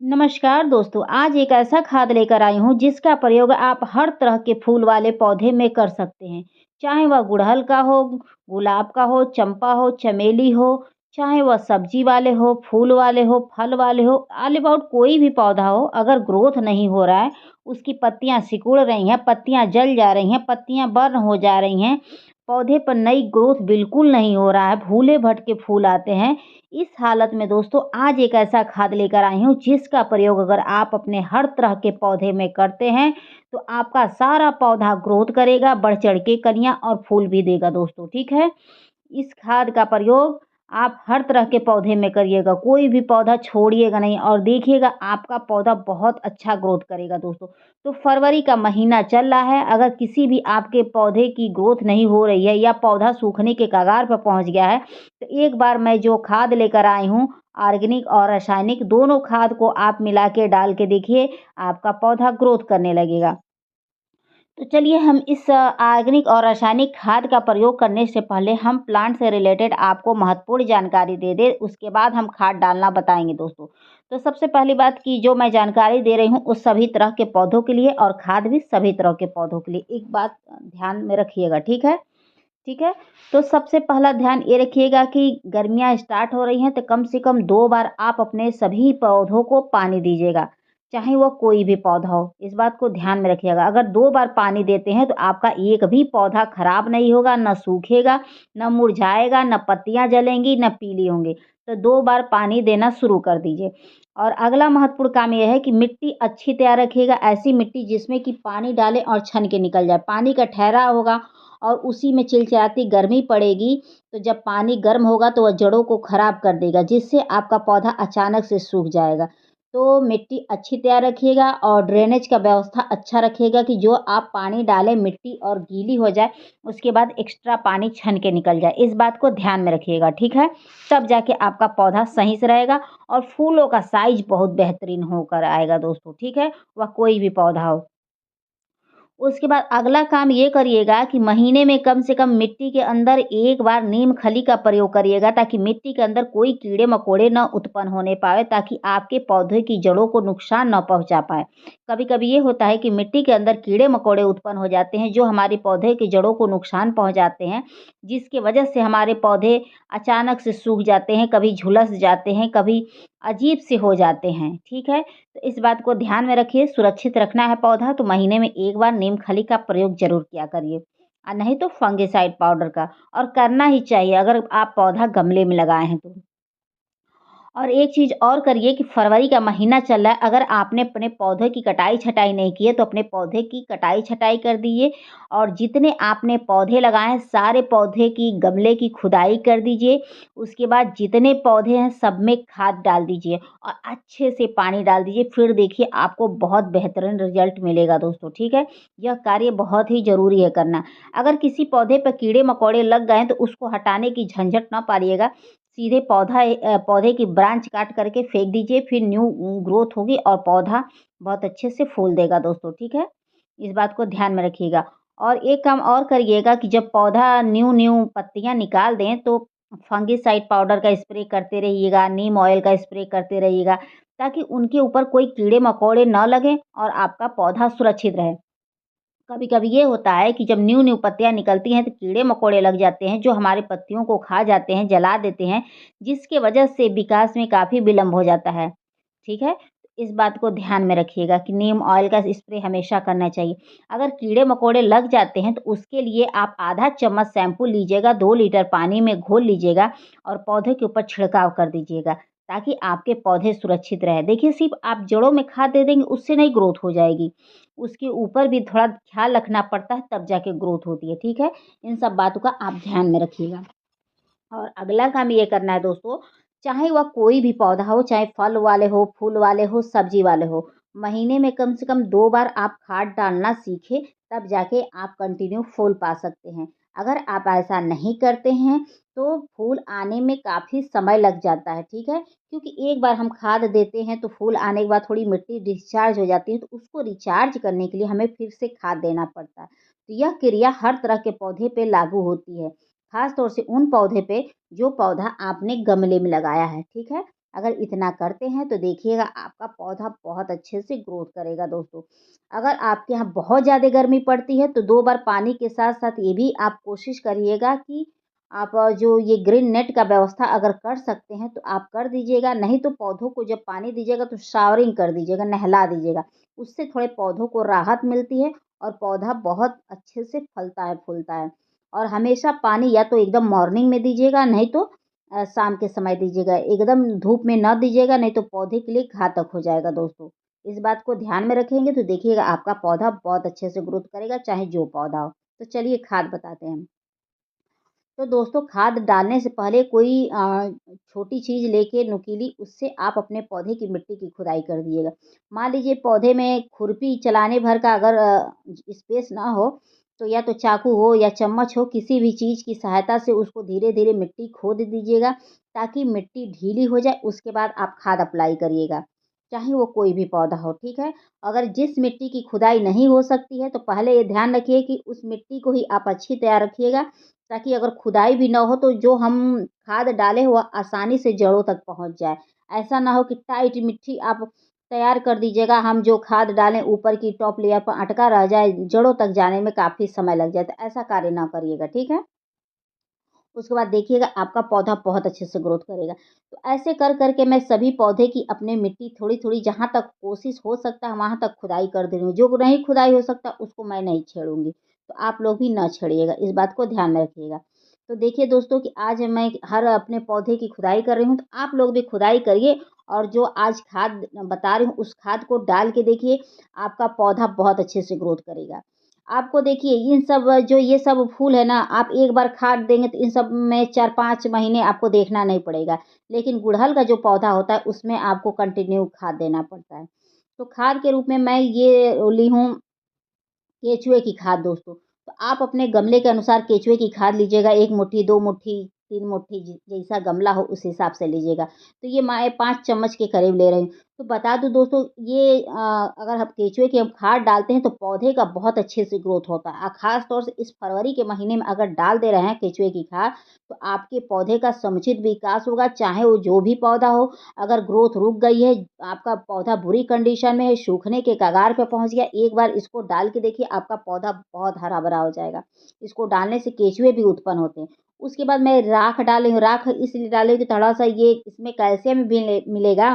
नमस्कार दोस्तों, आज एक ऐसा खाद लेकर आई हूँ जिसका प्रयोग आप हर तरह के फूल वाले पौधे में कर सकते हैं। चाहे वह गुड़हल का हो, गुलाब का हो, चंपा हो, चमेली हो, चाहे वह सब्जी वाले हो, फूल वाले हो, फल वाले हो, ऑल अबाउट कोई भी पौधा हो, अगर ग्रोथ नहीं हो रहा है, उसकी पत्तियां सिकुड़ रही हैं, पत्तियां जल जा रही हैं, पत्तियां बर्न हो जा रही हैं, पौधे पर नई ग्रोथ बिल्कुल नहीं हो रहा है, भूले भटके फूल आते हैं। इस हालत में दोस्तों आज एक ऐसा खाद लेकर आई हूँ जिसका प्रयोग अगर आप अपने हर तरह के पौधे में करते हैं तो आपका सारा पौधा ग्रोथ करेगा, बढ़ चढ़ के कलियां और फूल भी देगा दोस्तों। ठीक है, इस खाद का प्रयोग आप हर तरह के पौधे में करिएगा, कोई भी पौधा छोड़िएगा नहीं और देखिएगा आपका पौधा बहुत अच्छा ग्रोथ करेगा दोस्तों। तो फरवरी का महीना चल रहा है, अगर किसी भी आपके पौधे की ग्रोथ नहीं हो रही है या पौधा सूखने के कगार पर पहुंच गया है, तो एक बार मैं जो खाद लेकर आई हूँ, ऑर्गेनिक और रासायनिक दोनों खाद को आप मिला के डाल के देखिए, आपका पौधा ग्रोथ करने लगेगा। तो चलिए हम इस ऑर्गेनिक और रासायनिक खाद का प्रयोग करने से पहले हम प्लांट से रिलेटेड आपको महत्वपूर्ण जानकारी दे दें, उसके बाद हम खाद डालना बताएंगे दोस्तों। तो सबसे पहली बात कि जो मैं जानकारी दे रही हूँ उस सभी तरह के पौधों के लिए और खाद भी सभी तरह के पौधों के लिए। एक बात ध्यान में रखिएगा, ठीक है? ठीक है? तो सबसे पहला ध्यान ये रखिएगा कि गर्मियाँ स्टार्ट हो रही हैं तो कम से कम 2 बार आप अपने सभी पौधों को पानी दीजिएगा, चाहे वो कोई भी पौधा हो। इस बात को ध्यान में रखिएगा। अगर 2 बार पानी देते हैं तो आपका एक भी पौधा खराब नहीं होगा, ना सूखेगा, ना मुरझाएगा, ना पत्तियाँ जलेंगी, ना पीली होंगी। तो 2 बार पानी देना शुरू कर दीजिए। और अगला महत्वपूर्ण काम ये है कि मिट्टी अच्छी तैयार रखिएगा, ऐसी मिट्टी जिसमें कि पानी डालें और छन के निकल जाए। पानी का ठहराव होगा और उसी में चिलचिलाती गर्मी पड़ेगी, तो जब पानी गर्म होगा तो वह जड़ों को खराब कर देगा, जिससे आपका पौधा अचानक से सूख जाएगा। तो मिट्टी अच्छी तैयार रखिएगा और ड्रेनेज का व्यवस्था अच्छा रखिएगा कि जो आप पानी डालें मिट्टी और गीली हो जाए, उसके बाद एक्स्ट्रा पानी छन के निकल जाए। इस बात को ध्यान में रखिएगा, ठीक है? तब जाके आपका पौधा सही से रहेगा और फूलों का साइज़ बहुत बेहतरीन होकर आएगा दोस्तों, ठीक है? वह कोई भी पौधा हो। उसके बाद अगला काम ये करिएगा कि महीने में कम से कम मिट्टी के अंदर एक बार नीम खली का प्रयोग करिएगा, ताकि मिट्टी के अंदर कोई कीड़े मकोड़े न उत्पन्न होने पाए, ताकि आपके पौधे की जड़ों को नुकसान न पहुंचा पाए। कभी कभी ये होता है कि मिट्टी के अंदर कीड़े मकोड़े उत्पन्न हो जाते हैं जो हमारे पौधे की जड़ों को नुकसान पहुंचाते हैं, जिसकी वजह से हमारे पौधे अचानक से सूख जाते हैं, कभी झुलस जाते हैं, कभी अजीब से हो जाते हैं। ठीक है, तो इस बात को ध्यान में रखिए, सुरक्षित रखना है पौधा तो महीने में एक बार नीम खली का प्रयोग ज़रूर किया करिए। नहीं तो फंगिसाइड पाउडर का, और करना ही चाहिए अगर आप पौधा गमले में लगाए हैं तो। और एक चीज़ और करिए कि फरवरी का महीना चल रहा है, अगर आपने अपने पौधे की कटाई-छँटाई नहीं की है, तो अपने पौधे की कटाई-छँटाई कर दीजिए और जितने आपने पौधे लगाए हैं, सारे पौधे की गमले की खुदाई कर दीजिए। उसके बाद जितने पौधे हैं, सब में खाद डाल दीजिए और अच्छे से पानी डाल दीजिए। फिर देखिए आपको बहुत बेहतरीन रिज़ल्ट मिलेगा दोस्तों, ठीक है? यह कार्य बहुत ही ज़रूरी है करना। अगर किसी पौधे पे कीड़े-मकोड़े लग गए हैं, तो उसको हटाने की झंझट ना पालिएगा। सीधे पौधे की ब्रांच काट करके फेंक दीजिए, फिर न्यू ग्रोथ होगी और पौधा बहुत अच्छे से फूल देगा दोस्तों, ठीक है? इस बात को ध्यान में रखिएगा। और एक काम और करिएगा कि जब पौधा न्यू पत्तियाँ निकाल दें, तो फंगिसाइड पाउडर का स्प्रे करते रहिएगा, नीम ऑयल का स्प्रे करते रहिएगा, ताकि उनके ऊपर कोई कीड़े-मकोड़े ना लगें और आपका पौधा सुरक्षित रहे। कभी कभी ये होता है कि जब न्यू न्यू पत्तियां निकलती हैं तो कीड़े मकोड़े लग जाते हैं जो हमारे पत्तियों को खा जाते हैं, जला देते हैं, जिसके वजह से विकास में काफ़ी विलंब हो जाता है। ठीक है, इस बात को ध्यान में रखिएगा कि नीम ऑयल का स्प्रे हमेशा करना चाहिए। अगर कीड़े मकोड़े लग जाते हैं तो उसके लिए आप आधा चम्मच शैम्पू लीजिएगा, 2 लीटर पानी में घोल लीजिएगा और पौधे के ऊपर छिड़काव कर दीजिएगा, ताकि आपके पौधे सुरक्षित रहे। देखिए, सिर्फ आप जड़ों में खाद दे देंगे उससे नहीं ग्रोथ हो जाएगी, उसके ऊपर भी थोड़ा ख़्याल रखना पड़ता है, तब जाके ग्रोथ होती है, ठीक है? इन सब बातों का आप ध्यान में रखिएगा। और अगला काम ये करना है दोस्तों, चाहे वह कोई भी पौधा हो, चाहे फल वाले हो, फूल वाले हो, सब्जी वाले हो, महीने में कम से कम 2 बार आप खाद डालना सीखें, तब जाके आप कंटिन्यू फूल पा सकते हैं। अगर आप ऐसा नहीं करते हैं, तो फूल आने में काफ़ी समय लग जाता है, ठीक है? क्योंकि एक बार हम खाद देते हैं, तो फूल आने के बाद थोड़ी मिट्टी डिस्चार्ज हो जाती है, तो उसको रिचार्ज करने के लिए हमें फिर से खाद देना पड़ता है। तो यह क्रिया हर तरह के पौधे पे लागू होती है। खास तौर से उन पौधे पे जो पौधा आपने गमले में लगाया है, ठीक है? अगर इतना करते हैं तो देखिएगा आपका पौधा बहुत अच्छे से ग्रोथ करेगा दोस्तों। अगर आपके यहाँ बहुत ज़्यादा गर्मी पड़ती है तो 2 बार पानी के साथ-साथ ये भी आप कोशिश करिएगा कि आप जो ये ग्रीन नेट का व्यवस्था अगर कर सकते हैं तो आप कर दीजिएगा, नहीं तो पौधों को जब पानी दीजिएगा तो शावरिंग कर दीजिएगा, नहला दीजिएगा। उससे थोड़े पौधों को राहत मिलती है और पौधा बहुत अच्छे से फलता है, फूलता है। और हमेशा पानी या तो एकदम मॉर्निंग में दीजिएगा, नहीं तो शाम के समय दीजिएगा। एकदम धूप में ना दीजिएगा, नहीं तो पौधे के लिए घातक हो जाएगा दोस्तों। इस बात को ध्यान में रखेंगे तो देखिएगा आपका पौधा बहुत अच्छे से ग्रोथ करेगा, चाहे जो पौधा हो। तो चलिए खाद बताते हैं। तो दोस्तों खाद डालने से पहले कोई छोटी चीज़ लेके नुकीली उससे आप अपने पौधे की मिट्टी की खुदाई कर दिएगा। मान लीजिए पौधे में खुरपी चलाने भर का अगर स्पेस ना हो, तो या तो चाकू हो या चम्मच हो, किसी भी चीज़ की सहायता से उसको धीरे-धीरे मिट्टी खोद दीजिएगा, ताकि मिट्टी ढीली हो जाए, उसके बाद आप खाद अप्लाई करिएगा। चाहे वो कोई भी पौधा हो, ठीक है? अगर जिस मिट्टी की खुदाई नहीं हो सकती है, तो पहले ये ध्यान रखिए कि उस मिट्टी को ही आप अच्छी तैयार रखिएगा, ताकि अगर खुदाई भी ना हो तो जो हम खाद डाले वह आसानी से जड़ों तक पहुँच जाए। ऐसा ना हो कि टाइट मिट्टी आप तैयार कर दीजिएगा, हम जो खाद डालें ऊपर की टॉप लेयर पर अटका रह जाए, जड़ों तक जाने में काफ़ी समय लग जाए, तो ऐसा कार्य ना करिएगा, ठीक है? उसके बाद देखिएगा आपका पौधा बहुत अच्छे से ग्रोथ करेगा। तो ऐसे कर के मैं सभी पौधे की अपने मिट्टी थोड़ी-थोड़ी जहाँ तक कोशिश हो सकता है वहाँ तक खुदाई कर दे रही हूँ। जो नहीं खुदाई हो सकता उसको मैं नहीं छेड़ूँगी। तो आप लोग भी ना छेड़िएगा, इस बात को ध्यान में रखिएगा। तो देखिए दोस्तों कि आज मैं हर अपने पौधे की खुदाई कर रही हूँ, तो आप लोग भी खुदाई करिए और जो आज खाद बता रही हूँ उस खाद को डाल के देखिए, आपका पौधा बहुत अच्छे से ग्रोथ करेगा। आपको देखिए इन सब जो ये सब फूल है ना, आप एक बार खाद देंगे तो इन सब में 4-5 महीने आपको देखना नहीं पड़ेगा। लेकिन गुड़हल का जो पौधा होता है उसमें आपको कंटिन्यू खाद देना पड़ता है। तो खाद के रूप में मैं ये ली हूँ केचुए की खाद दोस्तों। तो आप अपने गमले के अनुसार केचुए की खाद लीजिएगा 1 मुट्ठी, 2 मुट्ठी, 3 मुट्ठी जैसा गमला हो उस हिसाब से लीजिएगा। तो ये मैं 5 चम्मच के करीब ले रही हूँ। तो बता दूँ दोस्तों ये अगर हम केचुए की हम खाद डालते हैं तो पौधे का बहुत अच्छे से ग्रोथ होता है। ख़ास तौर से इस फरवरी के महीने में अगर डाल दे रहे हैं केचुए की खाद, तो आपके पौधे का समुचित विकास होगा, चाहे वो जो भी पौधा हो। अगर ग्रोथ रुक गई है, आपका पौधा बुरी कंडीशन में है, सूखने के कगार पे पहुँच गया, एक बार इसको डाल के देखिए आपका पौधा बहुत हरा-भरा हो जाएगा। इसको डालने से केंचुए भी उत्पन्न होते हैं। उसके बाद मैं राख डाली हूँ, राख इसलिए डाली हूँ कि थोड़ा-सा ये इसमें कैल्शियम भी मिलेगा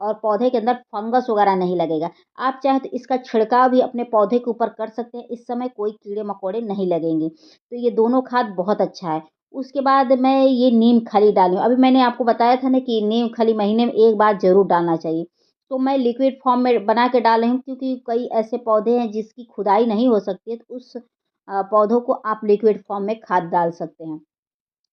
और पौधे के अंदर फंगस वगैरह नहीं लगेगा। आप चाहें तो इसका छिड़काव भी अपने पौधे के ऊपर कर सकते हैं, इस समय कोई कीड़े-मकोड़े नहीं लगेंगे। तो ये दोनों खाद बहुत अच्छा है। उसके बाद मैं ये नीम खली डाली हूँ। अभी मैंने आपको बताया था ना कि नीम खली महीने में 1 बार ज़रूर डालना चाहिए। तो मैं लिक्विड फॉर्म में बना के डाल रही हूँ क्योंकि कई ऐसे पौधे हैं जिसकी खुदाई नहीं हो सकती है, तो उस पौधों को आप लिक्विड फॉर्म में खाद डाल सकते हैं।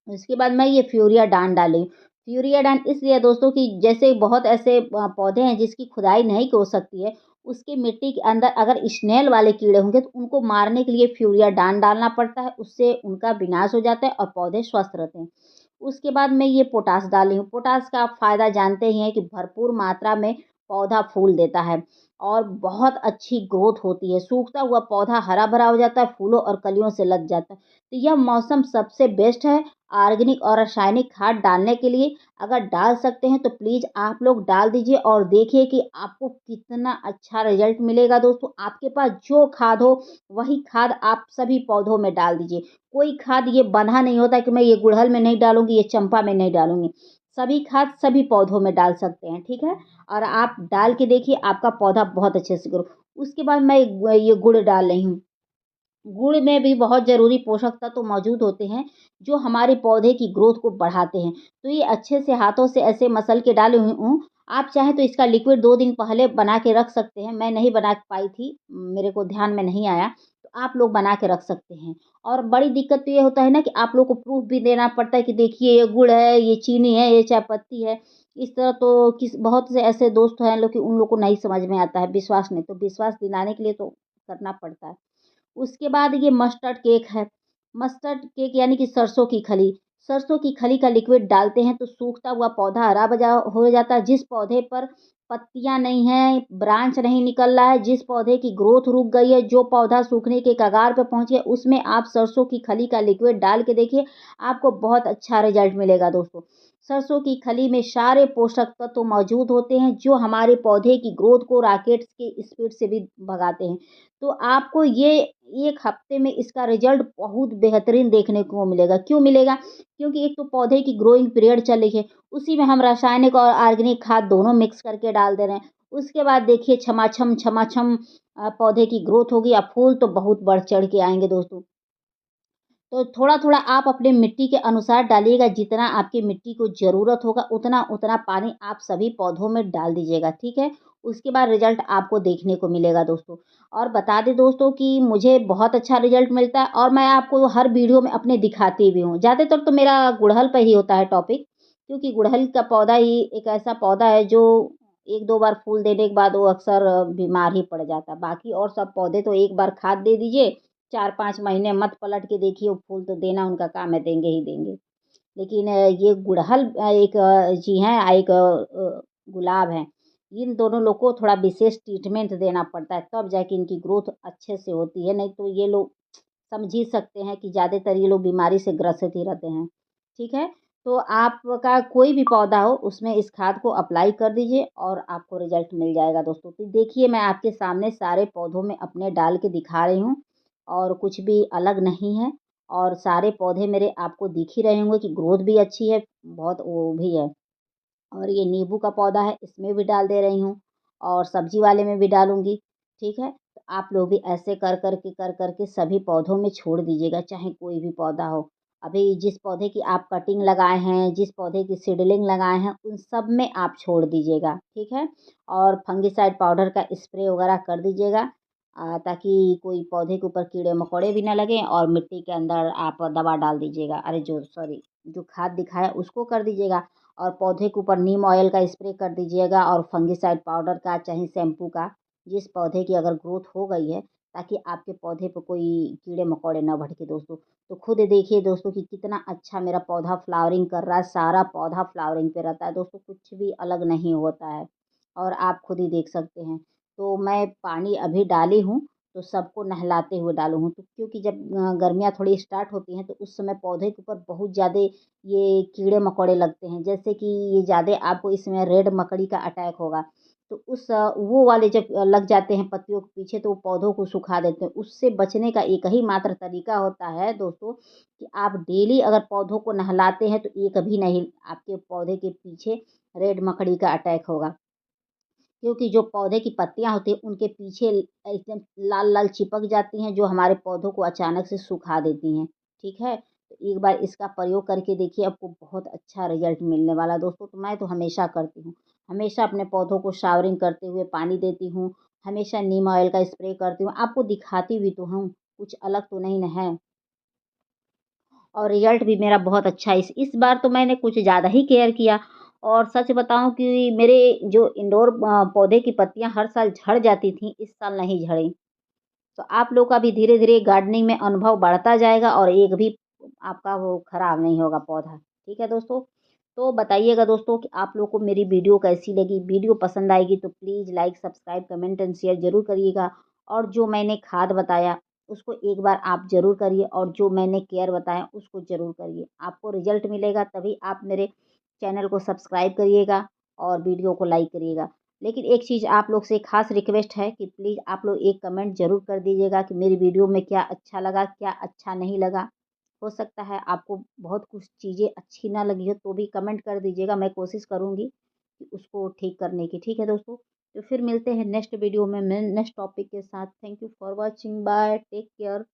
उसके बाद मैं ये फ्यूरिया डान डाली। फ्यूरिया डान इसलिए दोस्तों कि जैसे बहुत ऐसे पौधे हैं जिसकी खुदाई नहीं हो सकती है, उसकी मिट्टी के अंदर अगर स्नेल वाले कीड़े होंगे तो उनको मारने के लिए फ्यूरिया डान डालना पड़ता है, उससे उनका विनाश हो जाता है और पौधे स्वस्थ रहते हैं। उसके बाद मैं ये पोटाश डाली हूँ। पोटाश का आप फ़ायदा जानते ही हैं कि भरपूर मात्रा में पौधा फूल देता है और बहुत अच्छी ग्रोथ होती है। सूखता हुआ पौधा हरा-भरा हो जाता है, फूलों और कलियों से लद जाता है। तो यह मौसम सबसे बेस्ट है ऑर्गेनिक और रासायनिक खाद डालने के लिए। अगर डाल सकते हैं तो प्लीज़ आप लोग डाल दीजिए और देखिए कि आपको कितना अच्छा रिज़ल्ट मिलेगा दोस्तों। आपके पास जो खाद हो वही खाद आप सभी पौधों में डाल दीजिए। कोई खाद ये बँधा नहीं होता कि मैं ये गुड़हल में नहीं डालूँगी, ये चंपा में नहीं डालूँगी। सभी खाद सभी पौधों में डाल सकते हैं, ठीक है? और आप डाल के देखिए आपका पौधा बहुत अच्छे से ग्रो उसके बाद मैं ये गुड़ डाल रही हूँ। गुड़ में भी बहुत ज़रूरी पोषक तत्व मौजूद होते हैं, जो हमारे पौधे की ग्रोथ को बढ़ाते हैं। तो ये अच्छे से हाथों से ऐसे मसल के डाली हुई हूँ। आप चाहें तो इसका लिक्विड 2 दिन पहले बना के रख सकते हैं। मैं नहीं बना पाई थी, मेरे को ध्यान में नहीं आया, तो आप लोग बना के रख सकते हैं। और बड़ी दिक्कत तो ये होता है ना कि आप लोग को प्रूफ़ भी देना पड़ता है कि देखिए ये गुड़ है, ये चीनी है, ये चाय पत्ती है। इस तरह तो बहुत से ऐसे दोस्त हैं लोग कि उन लोग को नहीं समझ में आता है, विश्वास नहीं, तो विश्वास दिलाने के लिए तो करना पड़ता है। उसके बाद ये मस्टर्ड केक है। मस्टर्ड केक यानी कि सरसों की खली। सरसों की खली का लिक्विड डालते हैं तो सूखता हुआ पौधा हरा-भरा हो जाता है। जिस पौधे पर पत्तियाँ नहीं हैं, ब्रांच नहीं निकल रहा है, जिस पौधे की ग्रोथ रुक गई है, जो पौधा सूखने के कगार पे पहुँच गया, उसमें आप सरसों की खली का लिक्विड डाल के देखिए, आपको बहुत अच्छा रिज़ल्ट मिलेगा दोस्तों। सरसों की खली में सारे पोषक तत्व मौजूद होते हैं जो हमारे पौधे की ग्रोथ को रॉकेट्स के स्पीड से भी भगाते हैं। तो आपको ये 1 हफ्ते में इसका रिज़ल्ट बहुत बेहतरीन देखने को मिलेगा। क्यों मिलेगा? क्योंकि एक तो पौधे की ग्रोइंग पीरियड चल रही है, उसी में हम रासायनिक और ऑर्गेनिक खाद दोनों मिक्स करके डाल दे रहे हैं। उसके बाद देखिए छमाछम छमाछम पौधे की ग्रोथ होगी, अब फूल तो बहुत बढ़-चढ़ के आएँगे दोस्तों। तो थोड़ा-थोड़ा आप अपने मिट्टी के अनुसार डालिएगा, जितना आपकी मिट्टी को ज़रूरत होगा, उतना-उतना पानी आप सभी पौधों में डाल दीजिएगा, ठीक है? उसके बाद रिज़ल्ट आपको देखने को मिलेगा दोस्तों। और बता दें दोस्तों कि मुझे बहुत अच्छा रिज़ल्ट मिलता है और मैं आपको हर वीडियो में अपने दिखाती भी हूँ। ज़्यादातर तो मेरा गुड़हल पे ही होता है टॉपिक, क्योंकि गुड़हल का पौधा ही एक ऐसा पौधा है जो 1-2 बार फूल देने के बाद वो अक्सर बीमार ही पड़ जाता है। बाकी और सब पौधे तो एक बार खाद दे दीजिए, 4-5 महीने मत पलट के देखिए, वो फूल तो देना उनका काम है, देंगे ही देंगे। लेकिन ये गुड़हल एक जी हैं, एक गुलाब हैं। इन दोनों लोग को थोड़ा विशेष ट्रीटमेंट देना पड़ता है, तब जाके इनकी ग्रोथ अच्छे से होती है, नहीं तो ये लोग समझ ही सकते हैं कि ज़्यादातर ये लोग बीमारी से ग्रसित ही रहते हैं। ठीक है? तो आपका कोई भी पौधा हो, उसमें इस खाद को अप्लाई कर दीजिए और आपको रिज़ल्ट मिल जाएगा दोस्तों। तो देखिए, मैं आपके सामने सारे पौधों में अपने डाल के दिखा रही हूँ और कुछ भी अलग नहीं है और सारे पौधे मेरे आपको दिख ही रहे होंगे कि ग्रोथ भी अच्छी है, बहुत वो भी है। और ये नींबू का पौधा है, इसमें भी डाल दे रही हूँ और सब्ज़ी वाले में भी डालूँगी, ठीक है? तो आप लोग भी ऐसे कर कर के सभी पौधों में छोड़ दीजिएगा, चाहे कोई भी पौधा हो। अभी जिस पौधे की आप कटिंग लगाए हैं, जिस पौधे की सीडलिंग लगाए हैं, उन सब में आप छोड़ दीजिएगा, ठीक है? और फंगिसाइड पाउडर का स्प्रे वगैरह कर दीजिएगा ताकि कोई पौधे के ऊपर कीड़े-मकोड़े भी ना लगें और मिट्टी के अंदर आप दवा डाल दीजिएगा। अरे जो सॉरी जो खाद दिखाया उसको कर दीजिएगा और पौधे के ऊपर नीम ऑयल का स्प्रे कर दीजिएगा और फंगिसाइड पाउडर का चाहे शैम्पू का, जिस पौधे की अगर ग्रोथ हो गई है, ताकि आपके पौधे पे कोई कीड़े-मकोड़े ना भड़के दोस्तों। तो खुद देखिए दोस्तों कि कितना अच्छा मेरा पौधा फ्लावरिंग कर रहा है, सारा पौधा फ्लावरिंग पे रहता है दोस्तों, कुछ भी अलग नहीं होता है और आप खुद ही देख सकते हैं। तो मैं पानी अभी डाली हूँ, तो सबको नहलाते हुए डालू हूँ, तो क्योंकि जब गर्मियाँ थोड़ी स्टार्ट होती हैं, तो उस समय पौधे के ऊपर बहुत ज़्यादा ये कीड़े-मकोड़े लगते हैं, जैसे कि ये ज़्यादा आपको इसमें रेड मकड़ी का अटैक होगा। तो वो वाले जब लग जाते हैं पत्तियों के पीछे तो वो पौधों को सुखा देते हैं। उससे बचने का एक ही मात्र तरीका होता है दोस्तों कि आप डेली अगर पौधों को नहलाते हैं, तो एक भी नहीं आपके पौधे के पीछे रेड मकड़ी का अटैक होगा। क्योंकि जो पौधे की पत्तियाँ होती हैं, उनके पीछे एकदम लाल-लाल चिपक जाती हैं, जो हमारे पौधों को अचानक से सुखा देती हैं, ठीक है? तो एक बार इसका प्रयोग करके देखिए, आपको बहुत अच्छा रिज़ल्ट मिलने वाला है दोस्तों। तो मैं तो हमेशा करती हूँ, हमेशा अपने पौधों को शावरिंग करते हुए पानी देती हूँ, हमेशा नीम ऑयल का स्प्रे करती हूँ, आपको दिखाती भी तो हूँ, कुछ अलग तो नहीं न है। और रिज़ल्ट भी मेरा बहुत अच्छा है। इस बार तो मैंने कुछ ज़्यादा ही केयर किया और सच बताऊँ कि मेरे जो इंडोर पौधे की पत्तियाँ हर साल झड़ जाती थीं, इस साल नहीं झड़ीं। तो आप लोग का भी धीरे-धीरे गार्डनिंग में अनुभव बढ़ता जाएगा और एक भी आपका वो खराब नहीं होगा पौधा। ठीक है दोस्तों? तो बताइएगा दोस्तों कि आप लोग को मेरी वीडियो कैसी लगी? वीडियो पसंद आएगी तो please like, subscribe, comment and share ज़रूर करिएगा और जो मैंने खाद बताया, उसको एक बार आप ज़रूर करिए और जो मैंने केयर बताया, उसको ज़रूर करिए। आपको रिज़ल्ट मिलेगा तभी आप मेरे चैनल को सब्सक्राइब करिएगा और वीडियो को लाइक करिएगा। लेकिन एक चीज़ आप लोग से ख़ास रिक्वेस्ट है कि प्लीज़ आप लोग एक कमेंट ज़रूर कर दीजिएगा कि मेरी वीडियो में क्या अच्छा लगा, क्या अच्छा नहीं लगा। हो सकता है आपको बहुत कुछ चीज़ें अच्छी ना लगी हो तो भी कमेंट कर दीजिएगा, मैं कोशिश करूँगी कि उसको ठीक करने की। ठीक है दोस्तों? तो फिर मिलते हैं नेक्स्ट वीडियो में नेक्स्ट टॉपिक के साथ। Thank you for watching, bye, take care.